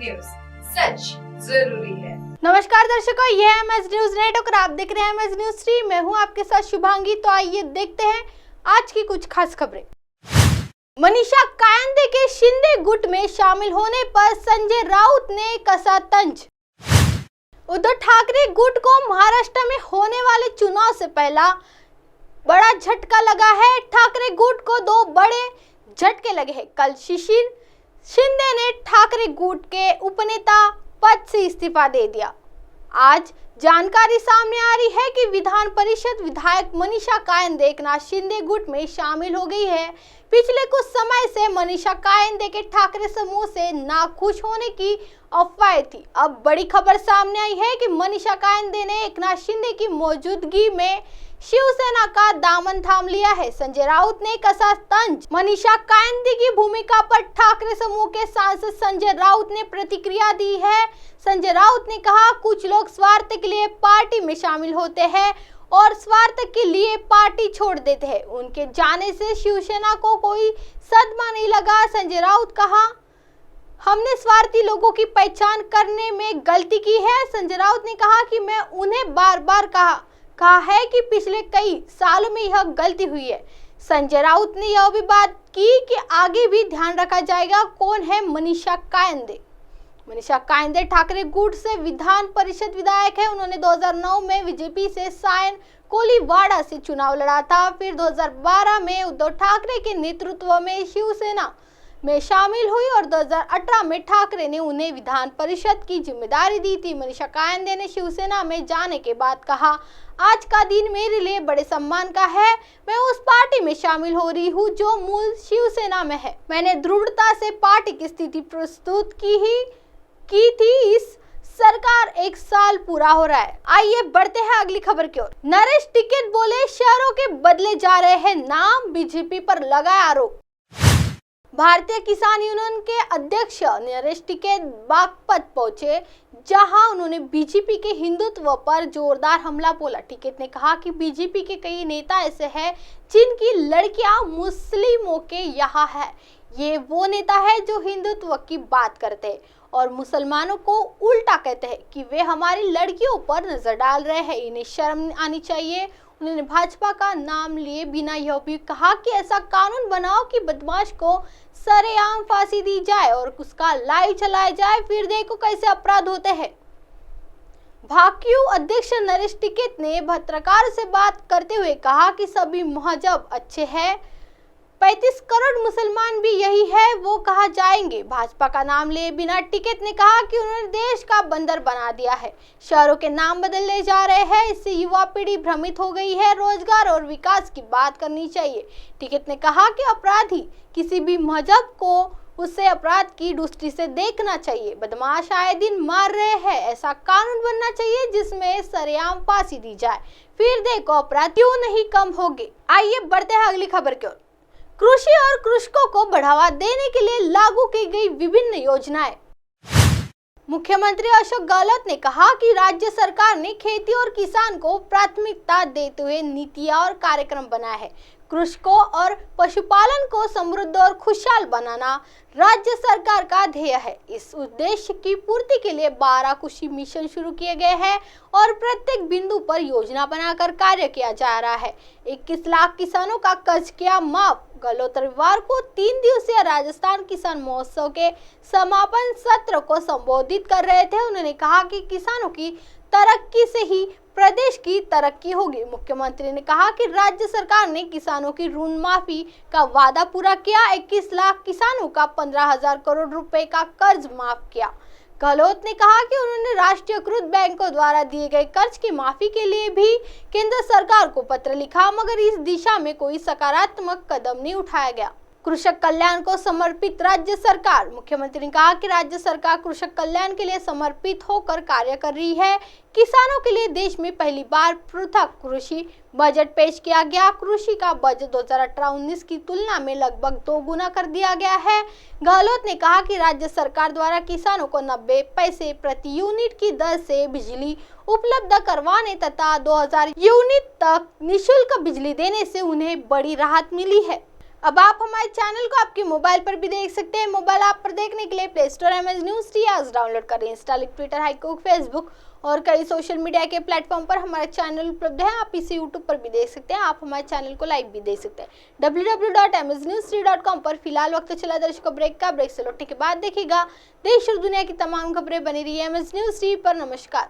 News, सच जरूरी है। नमस्कार दर्शकों, ये है एमएस न्यूज नेटवर्क और आप देख रहे हैं एमएस न्यूज 3। मैं हूं आपके साथ शुभांगी। तो आइए देखते हैं आज की कुछ खास खबरें। मनीषा कायंदे के शिंदे गुट में शामिल होने पर संजय राउत ने कसा तंज। उद्धव ठाकरे गुट को महाराष्ट्र में होने वाले चुनाव से पहला बड़ा झटका लगा है। ठाकरे गुट को दो बड़े झटके लगे हैं। कल शिशिर शिंदे ने ठाकरे गुट के उपनेता पद से इस्तीफा दे दिया। आज जानकारी सामने आ रही है कि विधान परिषद विधायक मनीषा कायंदे एकनाथ शिंदे गुट में शामिल हो गई है। पिछले कुछ समय से मनीषा कायंदे के ठाकरे समूह से नाखुश होने की अफवाह थी। अब बड़ी खबर सामने आई है कि मनीषा कायंदे ने एकनाथ शिंदे की मौजूदगी में शिवसेना का दामन थाम लिया है। संजय राउत ने कसा तंज। मनीषा कायंदे की भूमिका पर ठाकरे समूह के सांसद संजय राउत ने प्रतिक्रिया दी है। संजय राउत ने कहा, कुछ लोग स्वार्थ के लिए पार्टी में शामिल होते हैं और स्वार्थ के लिए पार्टी छोड़ देते हैं। उनके जाने से शिवसेना को कोई सदमा नहीं लगा। संजय राउत कहा, हमने स्वार्थी लोगों की पहचान करने में गलती की है। संजय राउत ने कहा कि मैं उन्हें बार बार कहा है कि पिछले कई सालों में यह गलती हुई है। संजय राउत ने यह भी बात की कि आगे भी ध्यान रखा जाएगा। कौन है मनीषा कायंदे? मनीषा कायंदे ठाकरे गुट से विधान परिषद विधायक है। उन्होंने 2009 में बीजेपी से सायन कोलीवाड़ा से चुनाव लड़ा था। फिर 2012 में उद्धव ठाकरे के नेतृत्व में शिवसेना में शामिल हुई और 2018 में ठाकरे ने उन्हें विधान परिषद की जिम्मेदारी दी थी। मनीषा कायंदे ने शिवसेना में जाने के बाद कहा, आज का दिन मेरे लिए बड़े सम्मान का है। मैं उस पार्टी में शामिल हो रही हूँ जो मूल शिवसेना में है। मैंने दृढ़ता से पार्टी की स्थिति प्रस्तुत की थी। इस सरकार 1 साल पूरा हो रहा है। आइए बढ़ते हैं अगली खबर की ओर। नरेश टिकैत बोले, शहरों के बदले जा रहे हैं नाम, बीजेपी पर लगाया आरोप। भारतीय किसान यूनियन के अध्यक्ष नरेश टिकैत बागपत पहुंचे, जहां उन्होंने बीजेपी के हिंदुत्व पर जोरदार हमला बोला। टिकैत ने कहा कि बीजेपी के कई नेता ऐसे हैं जिनकी लड़कियां मुस्लिमों के यहाँ है। ये वो नेता है जो हिंदुत्व की बात करते हैं और मुसलमानों को उल्टा कहते हैं कि वे हमारी लड़कियों पर नजर डाल रहे हैं। इन्हें शर्म आनी चाहिए। उन्होंने भाजपा का नाम लिए बिना यह भी कहा कि ऐसा कानून बनाओ कि बदमाश को सरेआम फांसी दी जाए और उसका लाइव चलाया जाए, फिर देखो कैसे अपराध होते हैं। भाकयू अध्यक्ष नरेश टिकैत ने पत्रकारों से बात करते हुए कहा कि सभी मजहब अच्छे हैं, 35 करोड़ मुसलमान भी यही है, वो कहा जाएंगे। भाजपा का नाम लिए बिना टिकैत ने कहा कि उन्होंने देश का बंदर बना दिया है, शहरों के नाम बदलने जा रहे हैं, इससे युवा पीढ़ी भ्रमित हो गई है। रोजगार और विकास की बात करनी चाहिए। टिकैत ने कहा कि अपराधी किसी भी मजहब को उससे अपराध की दृष्टि से देखना चाहिए। बदमाश आए दिन मार रहे हैं, ऐसा कानून बनना चाहिए जिसमें सरेआम फांसी दी जाए, फिर देखो अपराध क्यों नहीं कम होंगे। आइए बढ़ते हैं अगली खबर की ओर। कृषि और कृषकों को बढ़ावा देने के लिए लागू की गई विभिन्न योजनाएं। मुख्यमंत्री अशोक गहलोत ने कहा कि राज्य सरकार ने खेती और किसान को प्राथमिकता देते हुए नीतियां और कार्यक्रम बनाए हैं। कृषकों और पशुपालन को समृद्ध और खुशहाल बनाना राज्य सरकार का ध्येय है। इस उद्देश्य की पूर्ति के लिए 12 कृषि मिशन शुरू किए गए हैं और प्रत्येक बिंदु पर योजना बनाकर कार्य किया जा रहा है। 21 लाख किसानों का कर्ज किया माफ। गहलोत रविवार को 3 दिवसीय राजस्थान किसान महोत्सव के समापन सत्र को संबोधित कर रहे थे। उन्होंने कहा कि किसानों की तरक्की से ही प्रदेश की तरक्की होगी। मुख्यमंत्री ने कहा कि राज्य सरकार ने किसानों की ऋण माफी का वादा पूरा किया। 21 लाख किसानों का 15,000 करोड़ रुपए का कर्ज माफ किया। गहलोत ने कहा कि उन्होंने राष्ट्रीयकृत बैंकों द्वारा दिए गए कर्ज की माफी के लिए भी केंद्र सरकार को पत्र लिखा, मगर इस दिशा में कोई सकारात्मक कदम नहीं उठाया गया। कृषक कल्याण को समर्पित राज्य सरकार। मुख्यमंत्री ने कहा कि राज्य सरकार कृषक कल्याण के लिए समर्पित होकर कार्य कर रही है। किसानों के लिए देश में पहली बार पृथक कृषि बजट पेश किया गया। कृषि का बजट 2018-19 की तुलना में लगभग 2 गुना कर दिया गया है। गहलोत ने कहा कि राज्य सरकार द्वारा किसानों को 90 पैसे प्रति यूनिट की दर से बिजली उपलब्ध करवाने तथा 2000 यूनिट तक निःशुल्क बिजली देने से उन्हें बड़ी राहत मिली है। अब आप हमारे चैनल को आपके मोबाइल पर भी देख सकते हैं। मोबाइल ऐप पर देखने के लिए प्ले स्टोर एमएस न्यूज 3 आज डाउनलोड करें। इंस्टा, ट्विटर, हाईकुक, फेसबुक और कई सोशल मीडिया के प्लेटफॉर्म पर हमारा चैनल उपलब्ध है। आप इसे यूट्यूब पर भी देख सकते हैं। आप हमारे चैनल को लाइव भी देख सकते हैं www.msnews3.com पर। फिलहाल वक्त चला दर्शकों ब्रेक का। ब्रेक से लौटने के बाद देखिएगा देश और दुनिया की तमाम खबरें। बनी रही एमएस न्यूज 3 पर। नमस्कार।